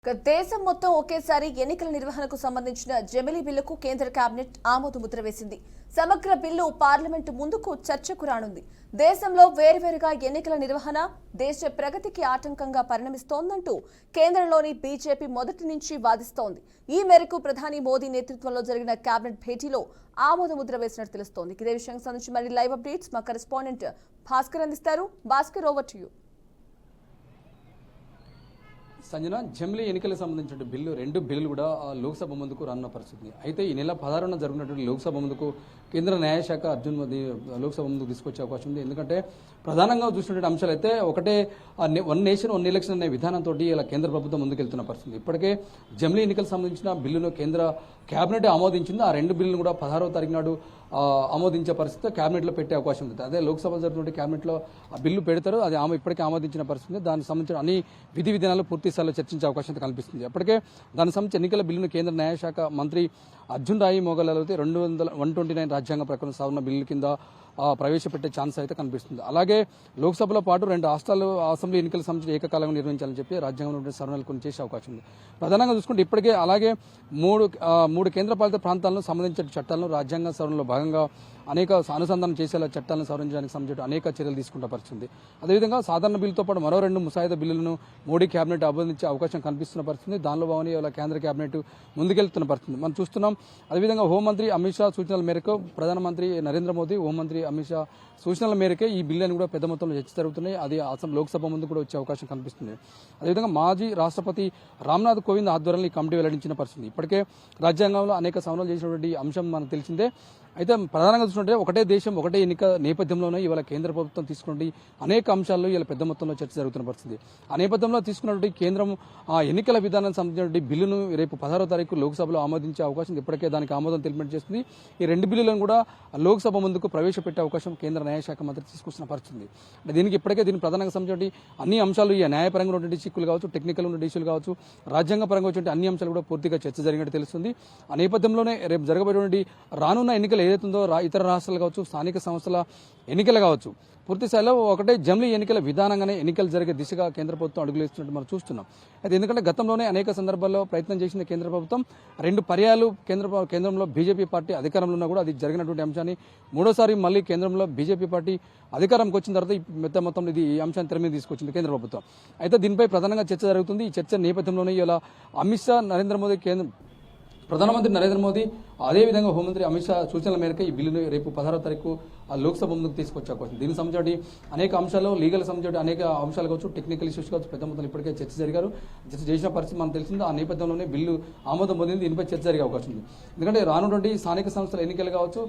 దేశం మొత్తం ఒకేసారి ఎన్నికల నిర్వహణకు సంబంధించిన జమిలీ బిల్లుకు కేంద్ర కేబినెట్ ఆమోద ముద్ర వేసింది. సమగ్ర బిల్లు పార్లమెంటు ముందుకు చర్చకు రానుంది. దేశంలో వేర్వేరుగా ఎన్నికల నిర్వహణ దేశ ప్రగతికి ఆటంకంగా పరిణమిస్తోందంటూ కేంద్రంలోని బీజేపీ మొదటి నుంచి వాదిస్తోంది. ఈ మేరకు ప్రధాని మోదీ నేతృత్వంలో జరిగిన కేబినెట్ భేటీలో ఆమోద ముద్ర వేసినట్టు తెలుస్తోంది. ఇదే విషయానికి సంబంధించి మరి లైవ్ అప్డేట్స్ మా కరెస్పాండెంట్ భాస్కర్ అందిస్తారు. Bhaskar, over to you. Sanjana, జమిలీ ఎన్నికలకు సంబంధించిన రెండు బిల్లులు కూడా లోక్సభ ముందుకు రానున్న పరిస్థితి. అయితే ఈ నెల 16న జరుగుతున్నటువంటి లోక్సభ ముందుకు కేంద్ర న్యాయశాఖ అర్జున్ మోదీ లోక్సభ ముందుకు తీసుకొచ్చే అవకాశం ఉంది. ఎందుకంటే ప్రధానంగా చూసినటువంటి అంశాలు అయితే ఒకటే వన్ నేషన్ వన్ ఎలక్షన్ అనే విధానంతో ఇలా కేంద్ర ప్రభుత్వం ముందుకెళ్తున్న పరిస్థితి. ఇప్పటికే జమిలీ ఎన్నికలకు సంబంధించిన బిల్లును కేంద్ర కేబినెట్ ఆమోదించింది. ఆ రెండు బిల్లును కూడా 16వ తారీఖు నాడు ఆమోదించే పరిస్థితి కేబినెట్లో పెట్టే అవకాశం ఉంది. అదే లోక్సభ జరుగుతున్న కేబినెట్లో ఆ బిల్లు పెడతారు. అది ఇప్పటికే ఆమోదించిన పరిస్థితి. దానికి సంబంధించిన అన్ని విధి విధానాలు పూర్తి స్థాయిలో చర్చించే అవకాశం కనిపిస్తుంది. అప్పటికే దానికి సంబంధించి ఎన్నికల బిల్లును కేంద్ర న్యాయశాఖ మంత్రి అర్జున్ రాయి మోగల్లో 129 రాజ్యాంగ ప్రకారం సవరణ బిల్లు కింద ప్రవేశపెట్టే ఛాన్స్ అయితే కనిపిస్తుంది. అలాగే లోక్సభలో పాటు రెండు రాష్ట్రాలు అసెంబ్లీ ఎన్నికల సంబంధించి ఏకకాలంగా నిర్వహించాలని చెప్పి రాజ్యాంగంలో సవరణలు కొన్ని చేసే అవకాశం ఉంది. ప్రధానంగా చూసుకుంటే ఇప్పటికే అలాగే మూడు కేంద్రపాలిత ప్రాంతాలను సంబంధించిన చట్టాలను రాజ్యాంగ సవరణలో భాగంగా అనేక అనుసంధానం చేసేలా చట్టాలను సవరించడానికి సంబంధించి అనేక చర్యలు తీసుకుంటూ పరిస్థితుంది. అదేవిధంగా సాధారణ బిల్లుతో పాటు మరో రెండు ముసాయిదా బిల్లులను మోడీ కేబినెట్ ఆమోదించే అవకాశం కనిపిస్తున్న పరిస్థితి. దానిలో భాగంగా ఇవాళ కేంద్ర కేబినెట్ ముందుకెళ్తున్న పరిస్థితి మనం చూస్తున్నాం. అదేవిధంగా హోంమంత్రి అమిత్ షా సూచనల మేరకు ప్రధానమంత్రి నరేంద్ర మోదీ, హోంమంత్రి అమిత్ షా సూచనల మేరకే ఈ బిల్లును కూడా పెద్ద మొత్తంలో చర్చ జరుగుతున్నాయి. అది లోక్సభ ముందు కూడా వచ్చే అవకాశం కనిపిస్తుంది. అదేవిధంగా మాజీ రాష్ట్రపతి రామ్నాథ్ కోవింద్ ఆధ్వర్యంలో ఈ కమిటీ వెల్లడించిన పరిస్థితి. ఇప్పటికే రాజ్యాంగంలో అనేక సవరణలు చేసినటువంటి అంశం మనకు తెలిసిందే. అయితే ప్రధానంగా చూసుకుంటే ఒకటే దేశం ఒకటే ఎన్నిక నేపథ్యంలోనే ఇవాళ కేంద్ర ప్రభుత్వం తీసుకున్నటువంటి అనేక అంశాల్లో ఇలా పెద్ద మొత్తంలో చర్చ జరుగుతున్న పరిస్థితి. ఆ నేపథ్యంలో తీసుకున్నటువంటి కేంద్రం ఎన్నికల విధానానికి సంబంధించిన బిల్లును రేపు 16వ తారీఖు లోక్సభలో ఆమోదించే అవకాశం ఇప్పటికే దానికి ఆమోదం తెలిపినట్టు చేస్తుంది. ఈ రెండు బిల్లులను కూడా లోక్సభ ముందుకు ప్రవేశపెట్టే అవకాశం కేంద్ర న్యాయశాఖ మంత్రి తీసుకొస్తున్న పరిస్థితి. అంటే దీనికి ప్రధానంగా సంబంధించిన అన్ని అంశాలు ఈ న్యాయపరంగా ఉన్నటువంటి చిక్కులు కావచ్చు, టెక్నికల్ ఉన్న ఇష్యూలు కావచ్చు, రాజ్యాంగ పరంగా వచ్చే అన్ని అంశాలు కూడా పూర్తిగా చర్చ జరిగినట్టు తెలుస్తుంది. ఆ నేపథ్యంలోనే రేపు జరగబోయేటువంటి రానున్న ఎన్నికలు ఏదైతుందో ఇతర రాష్ట్రాలు కావచ్చు, స్థానిక సంస్థల ఎన్నికలు కావచ్చు, పూర్తి స్థాయిలో ఒకటే జమిలీ ఎన్నికల విధానంగానే ఎన్నికలు జరిగే దిశగా కేంద్ర ప్రభుత్వం అడుగులు వేస్తున్నట్టు మనం చూస్తున్నాం. అయితే ఎందుకంటే గతంలోనే అనేక సందర్భాల్లో ప్రయత్నం చేసిన కేంద్ర ప్రభుత్వం రెండు పర్యాలు కేంద్రంలో బీజేపీ పార్టీ అధికారంలో ఉన్నా కూడా అది జరిగినటువంటి అంశాన్ని మూడోసారి మళ్ళీ కేంద్రంలో బీజేపీ పార్టీ అధికారంకి వచ్చిన తర్వాత పెద్ద మొత్తంలో ఈ అంశాన్ని తెర మీద తీసుకొచ్చింది కేంద్ర ప్రభుత్వం. అయితే దీనిపై ప్రధానంగా చర్చ జరుగుతుంది. ఈ చర్చ నేపథ్యంలోనే ఇలా అమిత్ షా, నరేంద్ర మోదీ, ప్రధానమంత్రి నరేంద్ర మోదీ, అదేవిధంగా హోంమంత్రి అమిత్ షా సూచనల మేరకు ఈ బిల్లును రేపు 16వ తారీఖు లోక్సభ ముందుకు తీసుకొచ్చే అవకాశం. దీనికి సంబంధించి అనేక అంశాలు, లీగల్ సంబంధించి అనేక అంశాలు కావచ్చు, టెక్నికల్ ఇష్యూస్ కావచ్చు, పెద్ద మొత్తంలో ఇప్పటికే చర్చ చేసిన పరిస్థితి మనకు తెలిసింది. ఆ నేపథ్యంలోనే బిల్లు ఆమోదం పొందింది. దీనిపై చర్చ జరిగే అవకాశం ఉంది. ఎందుకంటే రానున్నటువంటి స్థానిక సంస్థల ఎన్నికలు కావచ్చు,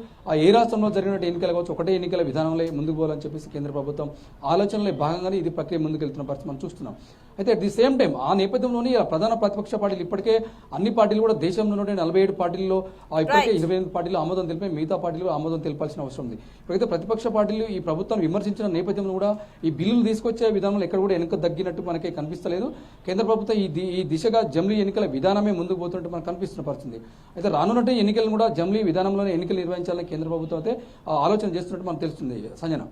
ఏ రాష్ట్రంలో జరిగినటువంటి ఎన్నికలు కావచ్చు, ఒకటే ఎన్నికల విధానంలో ముందుకు పోవాలని చెప్పేసి కేంద్ర ప్రభుత్వం ఆలోచనలో భాగంగానే ఇది ప్రక్రియ ముందుకెళ్తున్న పరిస్థితి మనం చూస్తున్నాం. అయితే అట్ ది సేమ్ టైం ఆ నేపథ్యంలోనే ప్రధాన ప్రతిపక్ష పార్టీలు ఇప్పటికే అన్ని పార్టీలు కూడా దేశంలో 47 పార్టీల్లో ఇప్పటికే 28 పార్టీలు ఆమోదం తెలిపి మిగతా పార్టీలు ఆమోదం తెలిపాల్సిన అవసరం ఉంది. ఇప్పుడైతే ప్రతిపక్ష పార్టీలు ఈ ప్రభుత్వం విమర్శించిన నేపథ్యంలో కూడా ఈ బిల్లులు తీసుకొచ్చే విధానంలో ఎక్కడ కూడా వెనుక తగ్గినట్టు మనకి కనిపిస్తలేదు. కేంద్ర ప్రభుత్వం ఈ దిశగా జమిలీ ఎన్నికల విధానమే ముందుకు పోతున్నట్టు మనకు కనిపిస్తున్న పరిస్థితి. అయితే రానున్నట్టు ఎన్నికలను కూడా జమిలీ విధానంలోనే ఎన్నికలు నిర్వహించాలని కేంద్ర ప్రభుత్వం అయితే ఆలోచన చేస్తున్నట్టు మనకు తెలుస్తుంది. సంజన.